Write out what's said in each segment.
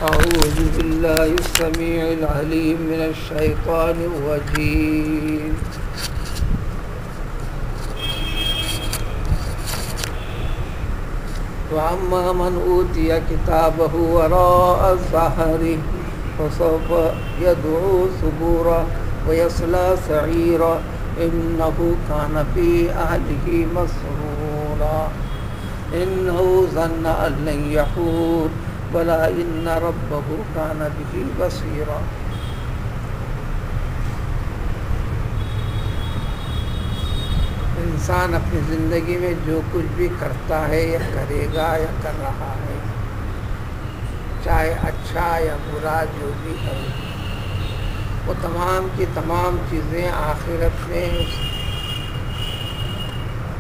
أعوذ بالله السميع العليم من الشيطان الرجيم وأما من أوتي كتابه وراء ظهره فسوف يدعو ثبورا ويصلى سعيرا إنه كان في أهله مسرورا إنه ظن أن لن يحور بلى إن ربه كان به بصيرا. انسان اپنی زندگی میں جو کچھ بھی کرتا ہے یا کرے گا یا کر رہا ہے، چاہے اچھا یا برا جو بھی ہے، وہ تمام کی تمام چیزیں آخرت میں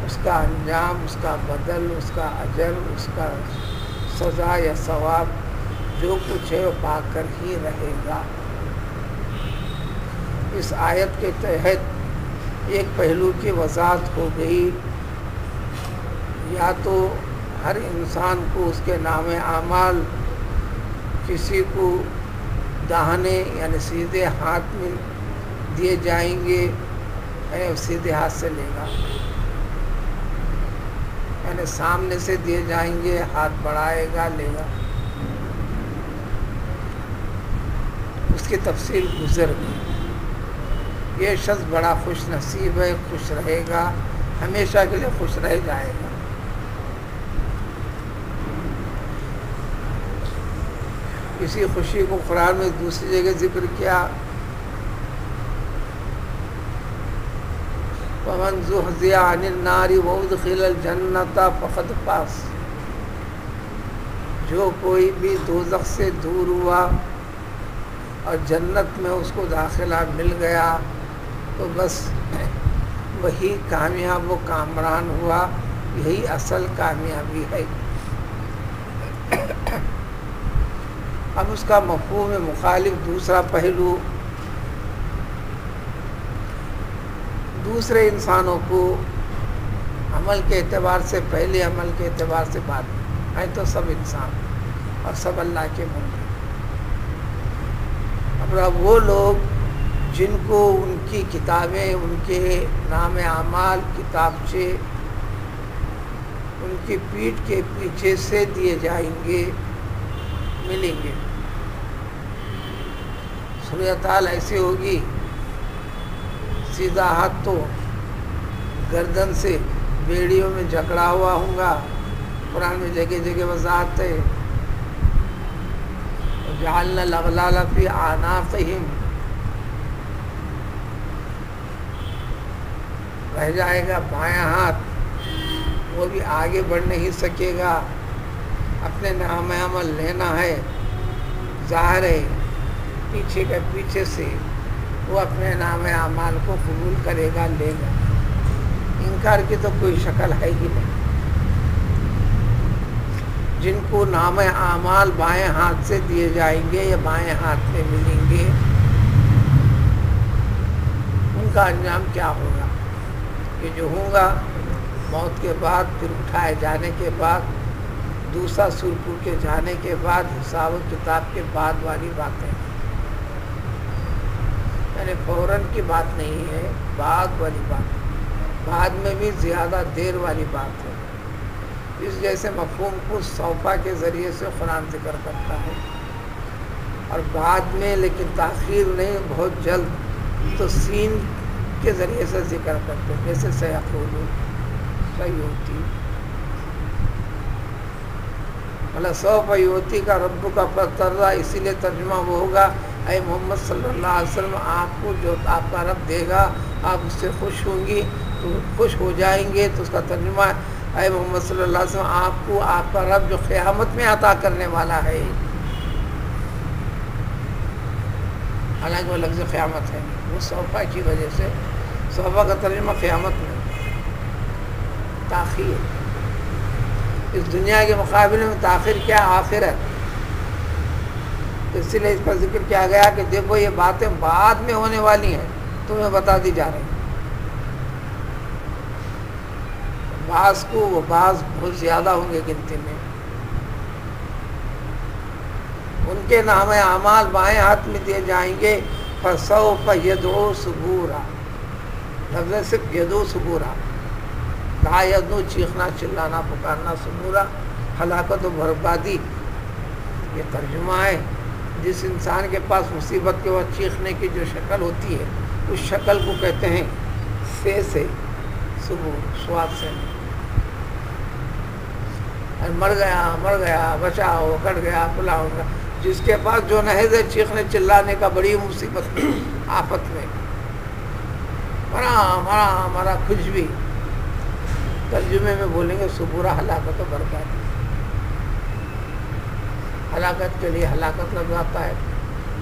اس کا انجام، اس کا بدل، اس کا اجر، اس کا سزا یا ثواب جو کچھ ہے وہ پا کر ہی رہے گا. اس آیت کے تحت ایک پہلو کی وضاحت ہو گئی، یا تو ہر انسان کو اس کے نام اعمال کسی کو داہنے یعنی سیدھے ہاتھ میں دیے جائیں گے، یعنی سیدھے ہاتھ سے لے گا، یعنی سامنے سے دیے جائیں گے، ہاتھ بڑھائے گا لے گا. اس کی تفصیل گزر گئی. یہ شخص بڑا خوش نصیب ہے، خوش رہے گا، ہمیشہ کے لیے خوش رہ جائے گا. اسی خوشی کو قرآن میں دوسری جگہ ذکر کیا، وَمَنْ زُحْزِحَ عَنِ النَّارِ وَأُدْخِلَ الْجَنَّةَ فَقَدْ فَازَ. جو کوئی بھی دوزخ سے دور ہوا اور جنت میں اس کو داخلہ مل گیا تو بس وہی کامیاب و کامران ہوا. یہی اصل کامیابی ہے. اب اس کا مفہوم مخالف دوسرا پہلو، دوسرے انسانوں کو عمل کے اعتبار سے پہلے، عمل کے اعتبار سے بعد ہیں تو سب انسان اور سب اللہ کے بندے. اب وہ لوگ جن کو ان کی کتابیں، ان کے نام اعمال کتابچے ان کی پیٹھ کے پیچھے سے دیے جائیں گے، ملیں گے. صورتحال ایسی ہوگی، سیدھا ہاتھ تو گردن سے بیڑیوں میں جکڑا ہوا ہوگا. قرآن میں جگہ جگہ وضاحت ہے، جعلنا الاغلال فی اعناقہم. رہ جائے گا بایاں ہاتھ، وہ بھی آگے بڑھ نہیں سکے گا. اپنے نام عمل لینا ہے، ظاہر ہے پیچھے کا پیچھے سے وہ اپنے نام اعمال کو قبول کرے گا، لے گا. انکار کی تو کوئی شکل ہے ہی نہیں. جن کو نام اعمال بائیں ہاتھ سے دیے جائیں گے یا بائیں ہاتھ میں ملیں گے، ان کا انجام کیا ہوگا؟ کہ جو ہوگا موت کے بعد، پھر اٹھائے جانے کے بعد، دوسرا سر پور کے جانے کے بعد، حساب و کتاب کے بعد والی باتیں، یعنی فوراً کی بات نہیں ہے، بعد والی بات، بعد میں بھی زیادہ دیر والی بات ہے. اس جیسے مفہوم کو سوفا کے ذریعے سے قرآن ذکر کرتا ہے، اور بعد میں لیکن تاخیر نہیں، بہت جلد، تو سین کے ذریعے سے ذکر کرتے ہیں، جیسے سیقولون، سیؤتی، مطلب سوف یؤتی کا رب کا پترہ. اسی لیے ترجمہ وہ ہوگا، اے محمد صلی اللہ علیہ وسلم، آپ کو جو آپ کا رب دے گا آپ اس سے خوش ہوں گی تو خوش ہو جائیں گے. تو اس کا ترجمہ ہے، اے محمد صلی اللہ علیہ وسلم، آپ کو آپ کا رب جو قیامت میں عطا کرنے والا ہے. حالانکہ وہ لفظ قیامت ہے، وہ صوفہ کی وجہ سے، صوفہ کا ترجمہ قیامت میں، تاخیر. اس دنیا کے مقابلے میں تاخیر کیا؟ آخرت. اس لیے اس پر ذکر کیا گیا کہ دیکھو یہ باتیں بعد میں ہونے والی ہیں، تمہیں بتا دی جا رہی ہیں. بعض کو وہ بعض بہت زیادہ ہوں گے گنتی میں، ان کے نام اعمال بائیں ہاتھ میں دیے جائیں گے. فسوف یدعو ثبورا، لفظ صرف یدعو ثبورا، لا یدعو چیخنا چلانا پکارنا، ثبورا ہلاکت و بربادی، یہ ترجمہ ہے. جس انسان کے پاس مصیبت کے وقت چیخنے کی جو شکل ہوتی ہے اس شکل کو کہتے ہیں سے ثبور، سواد سے. مر گیا بچاؤ، کٹ گیا پلا ہوگا. جس کے پاس جو نہز ہے چیخنے چلانے کا بڑی مصیبت میں، آفت میں، مرا کچھ بھی، ترجمے میں بولیں گے ثبورا ہلاکت و بربادی. ہلاکت کے لیے ہلاکت لفظ آتا ہے،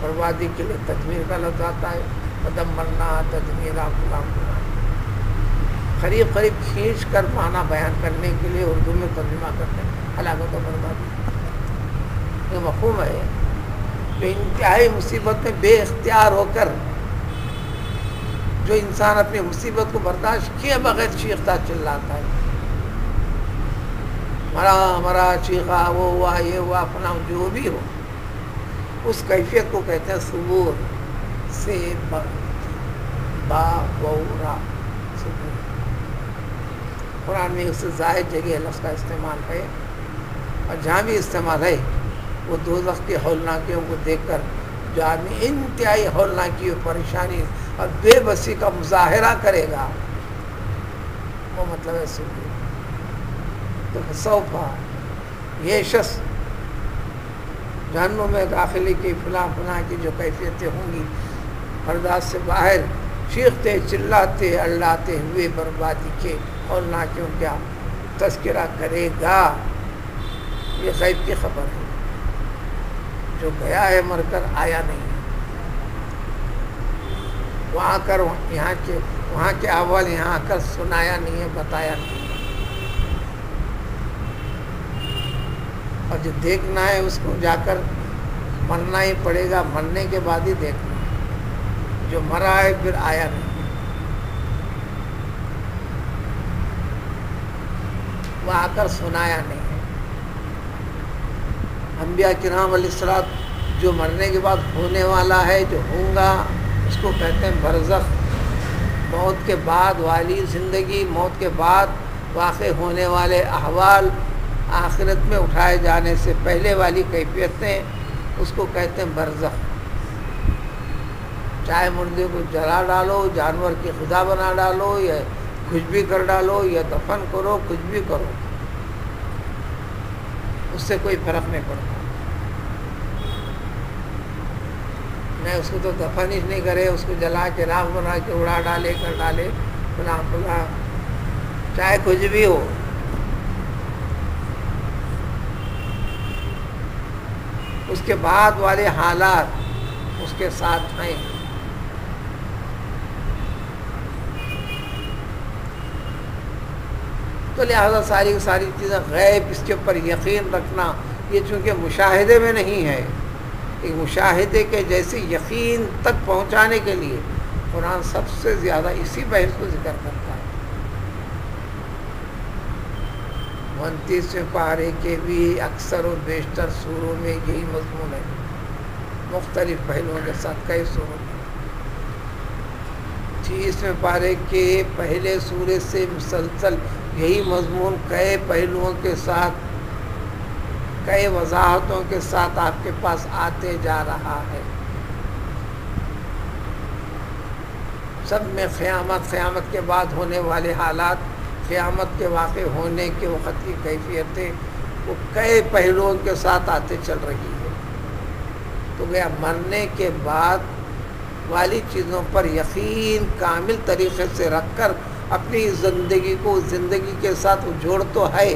بربادی کے لیے تدمیر کا لفظ آتا ہے. تدمرنا تدمیرا غلام، قریب کھینچ کر معنی بیان کرنے کے لیے اردو میں ترجمہ کرتے ہیں ہلاکت و بربادی. یہ مفہوم ہے کہ انتہائی مصیبت میں بے اختیار ہو کر جو انسان اپنی مصیبت کو برداشت کیے بغیر چیختا چلاتا ہے، مرا چیخا، وہ ہوا یہ ہوا اپنا جو بھی ہو، اس کیفیت کو کہتے ہیں ثبور سے با را ثبور. قرآن میں اس سے زائد جگہ لفظ کا استعمال ہے، اور جہاں بھی استعمال ہے وہ دوزخ کی ہولناکیوں کو دیکھ کر جو آدمی انتہائی ہولناکی اور پریشانی اور بے بسی کا مظاہرہ کرے گا، وہ مطلب ہے ثبور. تو سوفا یہ شخص جہنم میں داخلے کی فلاں کی جو کیفیتیں ہوں گی، برداشت سے باہر چیختے چلاتے اڑاتے ہوئے بربادی کے اور ناکیوں کا تذکرہ کرے گا. یہ غیب کی خبر ہے، جو گیا ہے مر کر آیا نہیں ہے. وہاں کے احوال یہاں آ کر سنایا نہیں ہے، بتایا نہیں ہے. اور جو دیکھنا ہے اس کو جا کر مرنا ہی پڑے گا، مرنے کے بعد ہی دیکھنا ہے. جو مرا ہے پھر آیا نہیں، وہ آ کر سنایا نہیں ہے. انبیاء کرام علیہ السلام جو مرنے کے بعد ہونے والا ہے، جو ہوں گا، اس کو کہتے ہیں برزخ. موت کے بعد والی زندگی، موت کے بعد واقع ہونے والے احوال، آخرت میں اٹھائے جانے سے پہلے والی کیفیتیں، اس کو کہتے ہیں برزخ. چاہے مردے کو جلا ڈالو، جانور کی خدا بنا ڈالو، یا کچھ بھی کر ڈالو، یا دفن کرو، کچھ بھی کرو، اس سے کوئی فرق نہیں پڑتا. نہیں اس کو تو دفن ہی نہیں کرے، اس کو جلا کے راکھ بنا کے اڑا ڈالے، کر ڈالے، فلاں چاہے کچھ بھی ہو. اس کے بعد والے حالات اس کے ساتھ ہیں. تو لہذا ساری چیزیں غیب، اس کے اوپر یقین رکھنا، یہ چونکہ مشاہدے میں نہیں ہے، ایک مشاہدے کے جیسے یقین تک پہنچانے کے لیے قرآن سب سے زیادہ اسی بحث کو ذکر کرتا ہے. 29ویں پارے کے بھی اکثر و بیشتر سوروں میں یہی مضمون ہے، مختلف پہلوؤں کے ساتھ کئی سوروں میں. 30ویں پارے کے پہلے سورے سے مسلسل یہی مضمون کئی پہلوؤں کے ساتھ، کئی وضاحتوں کے ساتھ آپ کے پاس آتے جا رہا ہے. سب میں قیامت کے بعد ہونے والے حالات، قیامت کے واقع ہونے کے وقت کی کیفیتیں، وہ کئی پہلوؤں کے ساتھ آتے چل رہی ہے. تو گیا مرنے کے بعد والی چیزوں پر یقین کامل طریقے سے رکھ کر اپنی زندگی کو زندگی کے ساتھ جوڑ تو ہے،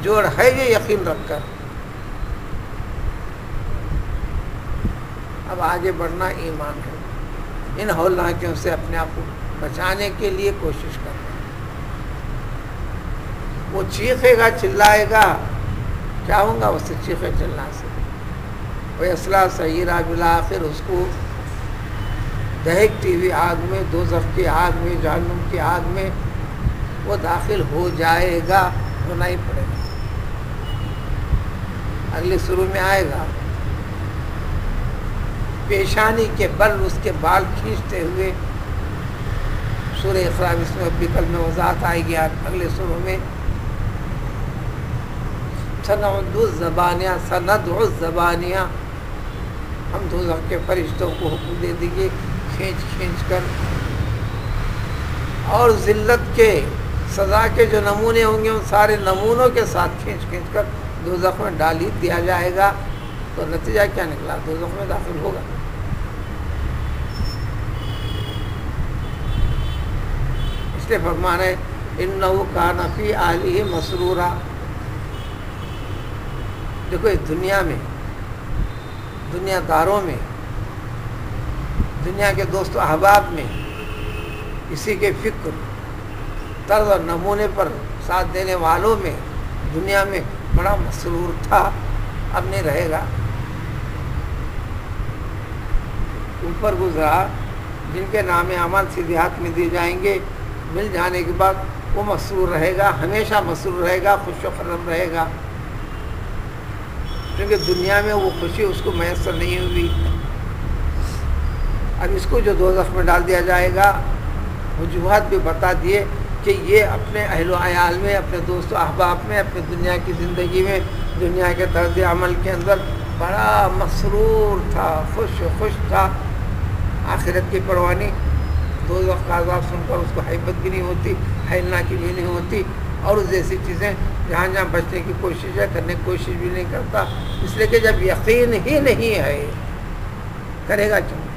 جوڑ ہے یہ یقین رکھ کر. اب آگے بڑھنا ایمان ہے. ان ہولناکیوں سے اپنے آپ کو بچانے کے لیے کوشش کرنا. وہ چیخے گا، چلائے گا، کیا ہوں گا اس سے چیخے چلنا سے؟ وَيَصْلَىٰ سَعِيرًا، بالآخر اس کو دہکتی ہوئی آگ میں، دوزخ کی آگ میں، جہنم کی آگ میں وہ داخل ہو جائے گا، ہونا ہی پڑے گا. اگلے شروع میں آئے گا پیشانی کے بل اس کے بال کھینچتے ہوئے. سورہ اقرا اس میں بھی کل میں وضاحت آئے گی اگلے سوروں میں. سندع الزبانیہ، ہم دوزخ کے فرشتوں کو حکم دے دیں گے کھینچ کھینچ کر، اور ذلت کے سزا کے جو نمونے ہوں گے ان سارے نمونوں کے ساتھ کھینچ کھینچ کر دوزخ میں ڈال ہی دیا جائے گا. تو نتیجہ کیا نکلا؟ دوزخ میں داخل ہوگا. اس لیے فرمان ہے انہ کان فی اہلہ مسرورا. دیکھو اس دنیا میں، دنیا داروں میں، دنیا کے دوست و احباب میں کسی کے فکر، طرز اور نمونے پر ساتھ دینے والوں میں دنیا میں بڑا مسرور تھا، اب نہیں رہے گا. اوپر گزرا جن کے نام عمل سیدھے ہاتھ میں دیے جائیں گے، مل جانے کے بعد وہ مسرور رہے گا، ہمیشہ مسرور رہے گا، خوش و خرم رہے گا، کیونکہ دنیا میں وہ خوشی اس کو میسر نہیں ہوئی. اب اس کو جو دوزخ میں ڈال دیا جائے گا، وجوہات بھی بتا دیے کہ یہ اپنے اہل و عیال میں، اپنے دوست و احباب میں، اپنے دنیا کی زندگی میں، دنیا کے طرز عمل کے اندر بڑا مسرور تھا، خوش تھا. آخرت کی پرواہ نہیں، دوزخ کا عذاب سن کر اس کو حیبت بھی نہیں ہوتی، حیلنا کی بھی نہیں ہوتی، اور اس جیسی چیزیں جہاں جہاں بچنے کی کوشش ہے کرنے کی کوشش بھی نہیں کرتا. اس لیے کہ جب یقین ہی نہیں ہے کرے گا کیوں؟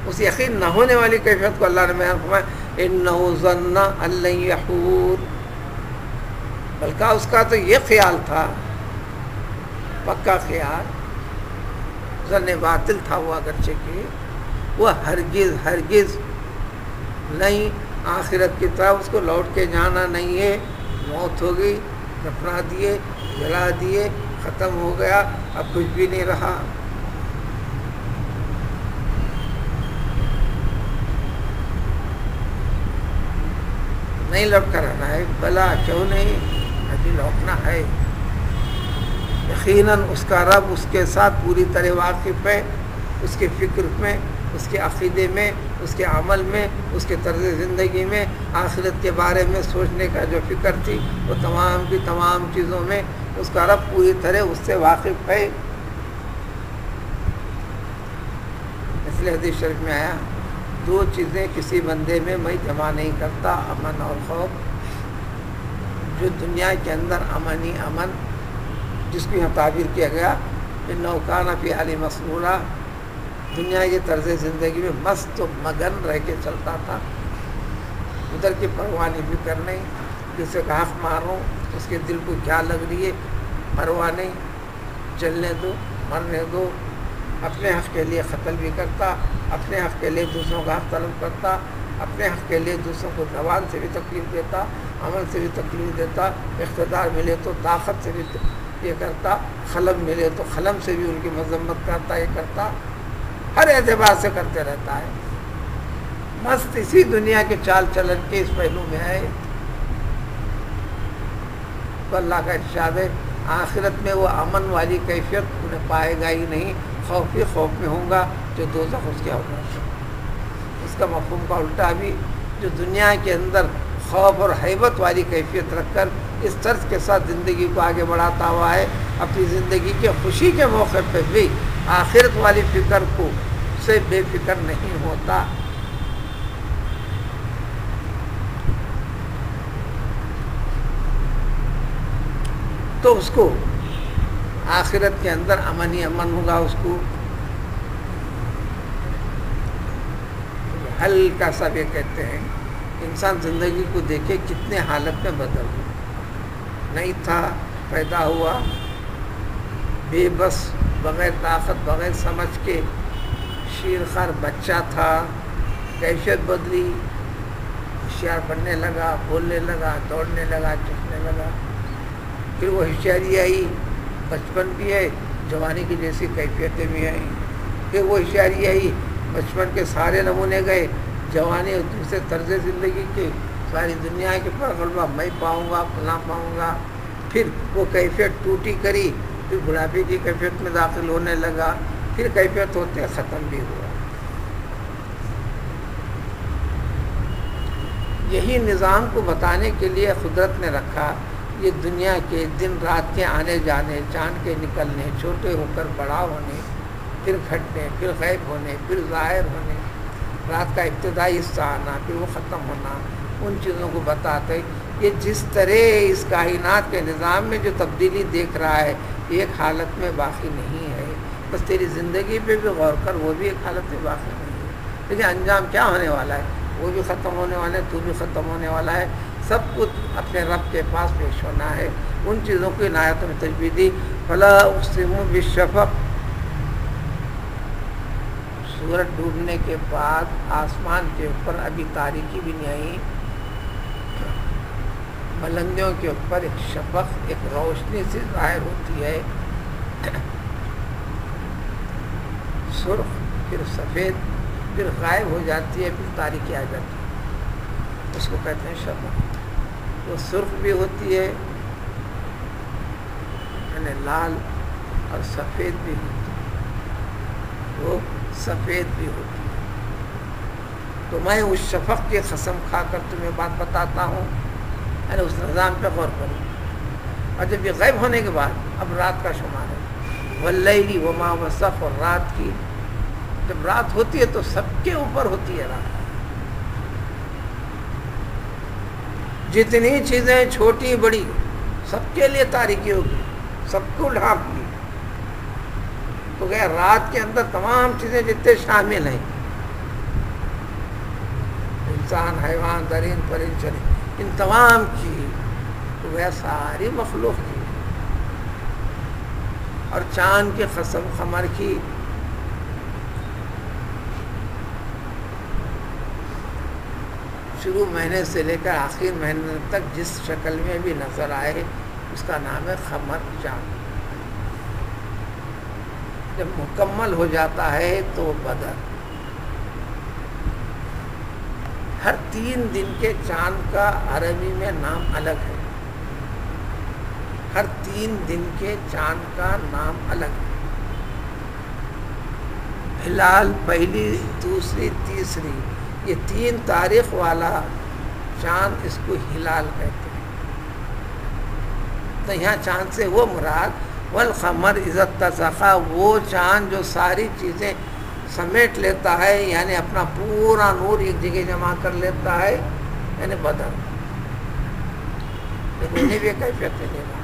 اس یقین نہ ہونے والی کیفیت کو اللہ نے بیان فرمایا انہ ظن ان لن یحور، بلکہ اس کا تو یہ خیال تھا، پکا خیال، ظن باطل تھا وہ، اگرچہ کہ وہ ہرگز نہیں آخرت کی طرف اس کو لوٹ کے جانا نہیں ہے. موت ہو گئی، دفنا دیے، جلا دیے، ختم ہو گیا، اب کچھ بھی نہیں رہا. نہیں لوٹ کر آنا ہے، بلا کیوں نہیں، ابھی لوٹنا ہے. یقیناً اس کا رب اس کے ساتھ پوری طرح واقف ہے، اس کے فکر میں، اس کے عقیدے میں، اس کے عمل میں، اس کے طرز زندگی میں، آخرت کے بارے میں سوچنے کا جو فکر تھی وہ تمام کی تمام چیزوں میں اس کا رب پوری طرح اس سے واقف ہے. اس لیے حدیث شریف میں آیا دو چیزیں کسی بندے میں میں جمع نہیں کرتا، امن اور خوف. جو دنیا کے اندر امن ہی امن، جس کو یہاں تعبیر کیا گیا انہ کان فی اہلہ مسرورا، دنیا کی طرز زندگی میں مست و مگن رہ کے چلتا تھا، ادھر کی پرواہ نہیں بھی کرنے، کسی کا حق ماروں اس کے دل کو کیا لگ رہی ہے پرواہ نہیں، چلنے دو، مرنے دو. اپنے حق کے لیے قتل بھی کرتا، اپنے حق کے لیے دوسروں کا حق طلب کرتا، اپنے حق کے لیے دوسروں کو زبان سے بھی تکلیف دیتا، عمل سے بھی تکلیف دیتا، اقتدار ملے تو طاقت سے بھی یہ کرتا، قلم ملے تو قلم سے بھی ان کی مذمت کرتا، یہ کرتا، ہر اعتبار سے کرتے رہتا ہے. مست اسی دنیا کے چال چلن کے اس پہلو میں ہے. تو اللہ کا ارشاد ہے آخرت میں وہ امن والی کیفیت انہیں پائے گا ہی نہیں، خوف ہی خوف میں ہوں گا جو دوزخ اس کے ہوگا. اس کا مفہوم کا الٹا بھی جو دنیا کے اندر خوف اور حیبت والی کیفیت رکھ کر اس طرز کے ساتھ زندگی کو آگے بڑھاتا ہوا ہے، اپنی زندگی کے خوشی کے موقع پہ بھی آخرت والی فکر کو سے بے فکر نہیں ہوتا. تو اس کو آخرت کے اندر امن ہی امن ہوگا. اس کو ہلکا سا بھی کہتے ہیں انسان زندگی کو دیکھے کتنے حالت میں بدل ہو. نہیں تھا، پیدا ہوا، بے بس، بغیر طاقت، بغیر سمجھ کے شیرخوار بچہ تھا، کیفیت بدلی، ہوشیار بننے لگا، بولنے لگا، دوڑنے لگا، چکنے لگا. پھر وہ ہوشیاری آئی، بچپن بھی ہے، جوانی کی جیسی کیفیتیں بھی آئیں. پھر وہ ہوشیاری آئی، بچپن کے سارے نمونے گئے، جوانی اور دوسرے طرز زندگی کے ساری دنیا کے پر غلبہ میں پاؤں گا، فلاں پاؤں گا. پھر وہ کیفیت ٹوٹی کری، پھر بڑھاپے کی کیفیت میں داخل ہونے لگا، پھر کیفیت ہوتے ختم بھی ہوا۔ یہی نظام کو بتانے کے لیے قدرت نے رکھا، یہ دنیا کے دن رات کے آنے جانے، چاند کے نکلنے، چھوٹے ہو کر بڑا ہونے، پھر گھٹنے، پھر غائب ہونے، پھر ظاہر ہونے، رات کا ابتدائی حصہ آنا، پھر وہ ختم ہونا، ان چیزوں کو بتاتے یہ جس طرح اس کائنات کے نظام میں جو تبدیلی دیکھ رہا ہے ایک حالت میں باقی نہیں ہے، بس تیری زندگی پہ بھی غور کر، وہ بھی ایک حالت میں باقی نہیں ہے، لیکن انجام کیا ہونے والا ہے، وہ بھی ختم ہونے والا ہے، تو بھی ختم ہونے والا ہے، سب کچھ اپنے رب کے پاس پیش ہونا ہے۔ ان چیزوں کو ان آیاتوں میں تجوید دی۔ فلا اقسم بالشفق، سورج ڈوبنے کے بعد آسمان کے اوپر ابھی تاریکی بھی نہیں آئی، بلندیوں کے اوپر ایک شفق، ایک روشنی سی ظاہر ہوتی ہے، سرخ، پھر سفید، پھر غائب ہو جاتی ہے، پھر تاریکی آ جاتی ہے، اس کو کہتے ہیں شفق۔ وہ سرخ بھی ہوتی ہے یعنی لال، اور سفید بھی ہوتی ہے، وہ سفید بھی ہوتی ہے۔ تو میں اس شفق کی قسم کھا کر تمہیں بات بتاتا ہوں، یعنی اس نظام پہ غور کرو۔ اور جب یہ غائب ہونے کے بعد اب رات کا شمار ہے، واللیل وما وسق، اور رات کی جب رات ہوتی ہے تو سب کے اوپر ہوتی ہے رات، جتنی چیزیں چھوٹی بڑی سب کے لیے تاریکی ہوگی، سب کو ڈھانپ لی، تو گیا رات کے اندر تمام چیزیں جتنے شامل ہیں، انسان، حیوان، درند، پرند، چرند، ان تمام کی تو گیا ساری مخلوق کی، اور چاند کی قسم قمر کی، شروع مہینے سے لے کر آخر مہینے تک جس شکل میں بھی نظر آئے اس کا نام ہے قمر، چاند۔ جب مکمل ہو جاتا ہے تو بدر۔ ہر 3 دن کے چاند کا عربی میں نام الگ ہے، ہر 3 دن کے چاند کا نام الگ ہے۔ ہلال، پہلی، دوسری، تیسری، یہ 3 تاریخ والا چاند اس کو ہلال کہتے ہیں۔ تو یہاں چاند سے وہ مراد والقمر اذا اتسق، وہ چاند جو ساری چیزیں سمیٹ لیتا ہے، یعنی اپنا پورا نور ایک جگہ جمع کر لیتا ہے، یعنی بدر۔ لیکن انہیں بھی کیفیت ملے گا،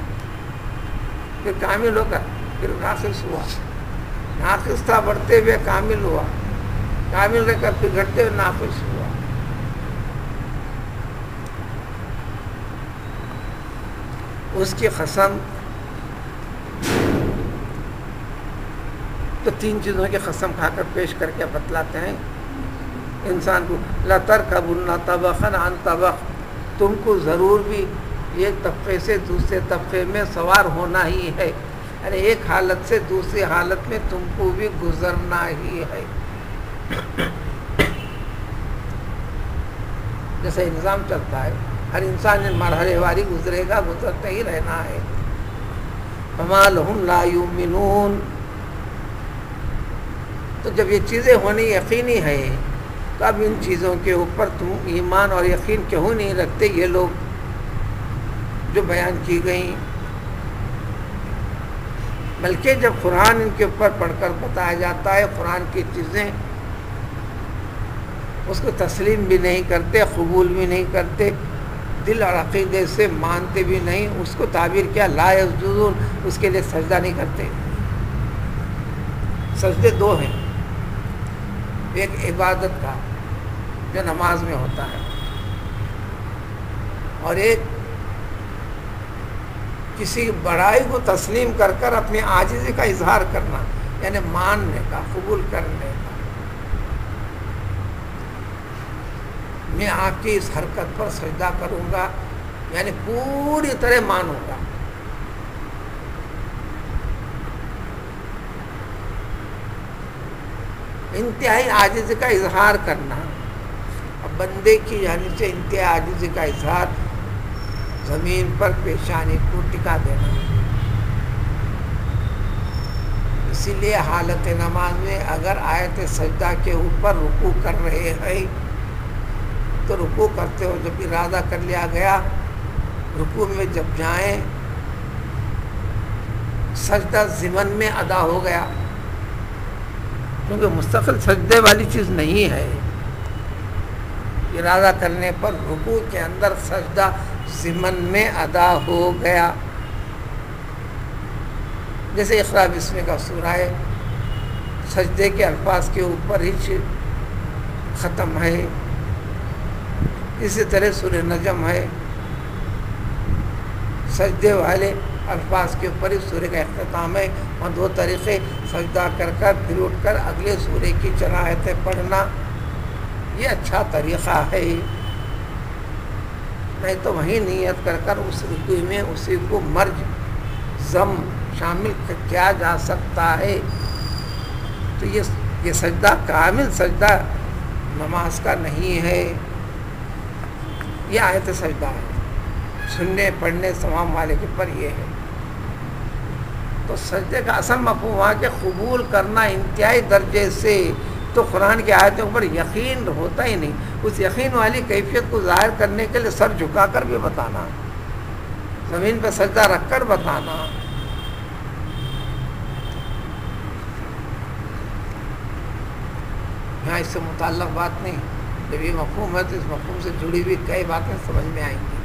پھر کامل ہوگا، پھر ناقص ہوا، ناقص تھا بڑھتے ہوئے کامل ہوا، کامل رہ کر پھر گھٹتے ہوئے ناقص ہوا۔ اس کی قسم تو 3 چیزوں کی قسم کھا کر پیش کر کے بتلاتے ہیں انسان کو، لَتَرْكَبُنَّ طَبَقًا عَنْ طَبَقٍ، تم کو ضرور بھی ایک طبقے سے دوسرے طبقے میں سوار ہونا ہی ہے، یعنی ایک حالت سے دوسری حالت میں تم کو بھی گزرنا ہی ہے۔ جیسے نظام چلتا ہے، ہر انسان ان مرحلے واری گزرے گا، گزرتے ہی رہنا ہے۔ فَمَا لَهُمْ لَا يُؤْمِنُونَ، تو جب یہ چیزیں ہونی یقینی ہے تو اب ان چیزوں کے اوپر تم ایمان اور یقین کیوں نہیں رکھتے؟ یہ لوگ جو بیان کی گئیں، بلکہ جب قرآن ان کے اوپر پڑھ کر بتایا جاتا ہے، قرآن کی چیزیں اس کو تسلیم بھی نہیں کرتے، قبول بھی نہیں کرتے، دل اور عقیدے سے مانتے بھی نہیں، اس کو تعبیر کیا، لا یسجدون، اس کے لیے سجدہ نہیں کرتے۔ سجدے 2 ہیں، ایک عبادت کا جو نماز میں ہوتا ہے، اور ایک کسی بڑائی کو تسلیم کر کر اپنی عاجزی کا اظہار کرنا، یعنی ماننے کا، قبول کرنے کا، میں آپ کی اس حرکت پر سجدہ کروں گا، یعنی پوری طرح مانوں گا۔ انتہائی عاجزی کا اظہار کرنا، اب بندے کی جانب سے انتہائی عاجزی کا اظہار، زمین پر پیشانی کو ٹکا دینا، اسی لیے حالت نماز میں اگر آیت سجدہ کے اوپر رکوع کر رہے ہیں تو رکوع کرتے ہو جب ارادہ کر لیا گیا، رکوع میں جب جائیں سجدہ ضمن میں ادا ہو گیا، کیونکہ مستقل سجدے والی چیز نہیں ہے، ارادہ کرنے پر رکوع کے اندر سجدہ ضمن میں ادا ہو گیا۔ جیسے اقرا بسم کا سورہ ہے، سجدے کے الفاظ کے اوپر ہی ختم ہے، اسی طرح سورہ نجم ہے، سجدے والے الفاظ کے اوپر ہی سورہ کا اختتام ہے، اور دو طریقے سجدہ کر کر پھر اٹھ کر اگلے سورہ کی چند آیتیں پڑھنا، یہ اچھا طریقہ ہے۔ نہیں تو وہیں نیت کر کر اس رکوع میں اسی کو مرج ضم شامل کیا جا سکتا ہے، تو یہ سجدہ کامل سجدہ نماز کا نہیں ہے، یہ آیت سجدہ ہے، سننے پڑھنے تمام والے کے پر یہ ہے۔ تو سجدے کا اصل مفہوم ہوا کہ قبول کرنا انتہائی درجے سے، تو قرآن کی آیتوں پر یقین ہوتا ہی نہیں، اس یقین والی کیفیت کو ظاہر کرنے کے لیے سر جھکا کر بھی بتانا، زمین پہ سجدہ رکھ کر بتانا۔ یہاں اس سے متعلق بات نہیں، جب یہ مفہوم ہے تو اس مفہوم سے جڑی ہوئی کئی باتیں سمجھ میں آئیں گی،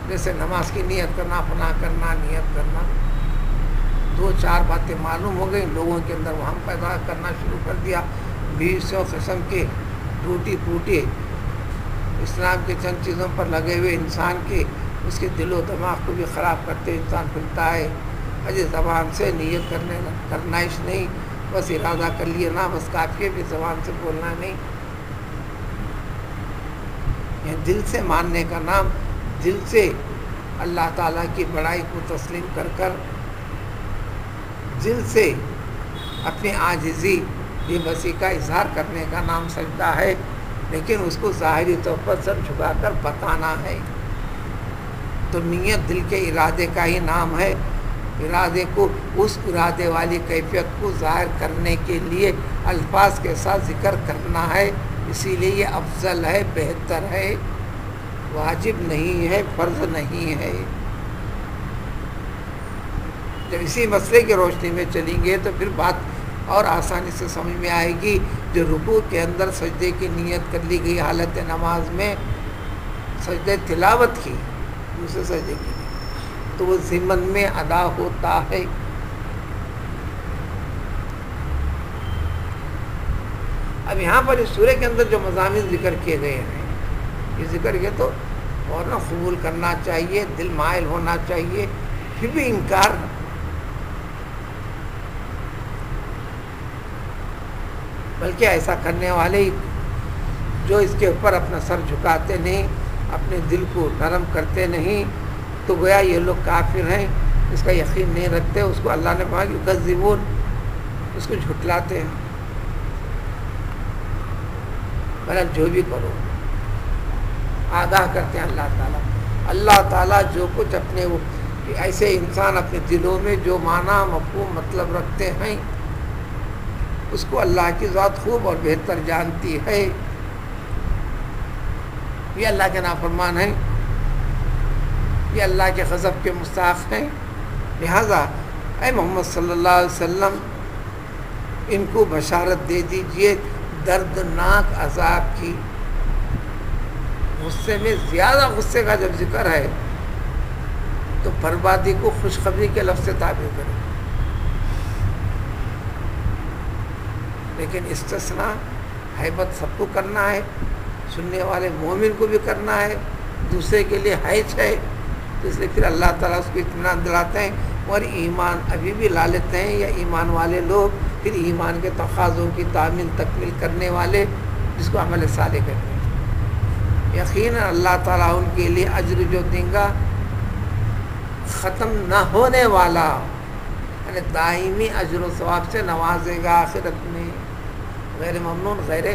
جیسے نماز کی نیت کرنا، فنا کرنا، نیت کرنا، دو چار باتیں معلوم ہو گئی، لوگوں کے اندر وہم پیدا کرنا شروع کر دیا، 20 قسم کے ٹوٹی پھوٹی اسلام کے چند چیزوں پر لگے ہوئے انسان کے اس کے دل و دماغ کو بھی خراب کرتے انسان پھرتا ہے۔ اجے زبان سے نیت کرنا ہی نہیں، بس ارادہ کر لیے نا، بس کافی ہے، بھی زبان سے بولنا نہیں، یہ دل سے ماننے کا نام، دل سے اللہ تعالیٰ کی بڑائی کو تسلیم کر کر دل سے اپنی عاجزی بے بسی کا اظہار کرنے کا نام سجدہ ہے، لیکن اس کو ظاہری طور پر سر جھکا کر بتانا ہے۔ تو نیت دل کے ارادے کا ہی نام ہے، ارادے کو اس ارادے والی کیفیت کو ظاہر کرنے کے لیے الفاظ کے ساتھ ذکر کرنا ہے، اسی لیے یہ افضل ہے، بہتر ہے، واجب نہیں ہے، فرض نہیں ہے۔ جب اسی مسئلے کی روشنی میں چلیں گے تو پھر بات اور آسانی سے سمجھ میں آئے گی۔ جو رکوع کے اندر سجدے کی نیت کر لی گئی حالت نماز میں، سجدے تلاوت کی، دوسرے سجدے کی تو وہ ضمن میں ادا ہوتا ہے۔ اب یہاں پر اس سورہ کے اندر جو مضامین ذکر کیے گئے ہیں، یہ ذکر کیا تو فوراً قبول کرنا چاہیے، دل مائل ہونا چاہیے، پھر بھی انکار، بلکہ ایسا کرنے والے جو اس کے اوپر اپنا سر جھکاتے نہیں، اپنے دل کو نرم کرتے نہیں، تو گویا یہ لوگ کافر ہیں، اس کا یقین نہیں رکھتے، اس کو اللہ نے کہا کہ یکذبون، اس کو جھٹلاتے ہیں۔ بھلا جو بھی کرو، آگاہ کرتے ہیں اللہ تعالیٰ جو کچھ اپنے ایسے انسان اپنے دلوں میں جو معنی مفہوم مطلب رکھتے ہیں، اس کو اللہ کی ذات خوب اور بہتر جانتی ہے۔ یہ اللہ کے نافرمان ہیں، یہ اللہ کے غضب کے مستحق ہیں، لہذا اے محمد صلی اللہ علیہ وسلم ان کو بشارت دے دیجئے دردناک عذاب کی۔ غصے میں زیادہ غصے کا جب ذکر ہے تو بربادی کو خوشخبری کے لفظ سے تعبیر کریں، لیکن استثناء ہیبت سب کو کرنا ہے، سننے والے مومن کو بھی کرنا ہے، دوسرے کے لیے حیج ہے، تو اس لیے پھر اللہ تعالیٰ اس کو اطمینان دلاتے ہیں، اور ایمان ابھی بھی لا لیتے ہیں، یا ایمان والے لوگ پھر ایمان کے تقاضوں کی تعمیل تکمیل کرنے والے، جس کو عمل صالح کہتے ہیں، یقیناً اللہ تعالیٰ ان کے لیے اجر جو دیں گا ختم نہ ہونے والا، یعنی دائمی اجر و ثواب سے نوازے گا آخرت میں، غیر ممنون، غیر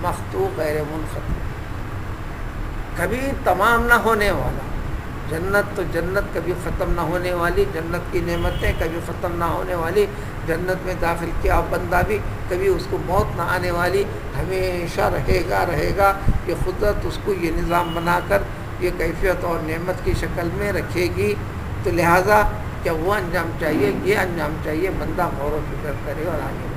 مقطوع، غیر منقطع، کبھی تمام نہ ہونے والا، جنت تو جنت کبھی ختم نہ ہونے والی، جنت کی نعمتیں کبھی ختم نہ ہونے والی، جنت میں داخل کیا بندہ بھی کبھی اس کو موت نہ آنے والی، ہمیشہ رہے گا۔ یہ قدرت اس کو یہ نظام بنا کر یہ کیفیت اور نعمت کی شکل میں رکھے گی، تو لہٰذا کیا وہ انجام چاہیے، یہ انجام چاہیے، بندہ غور و فکر کرے اور آگے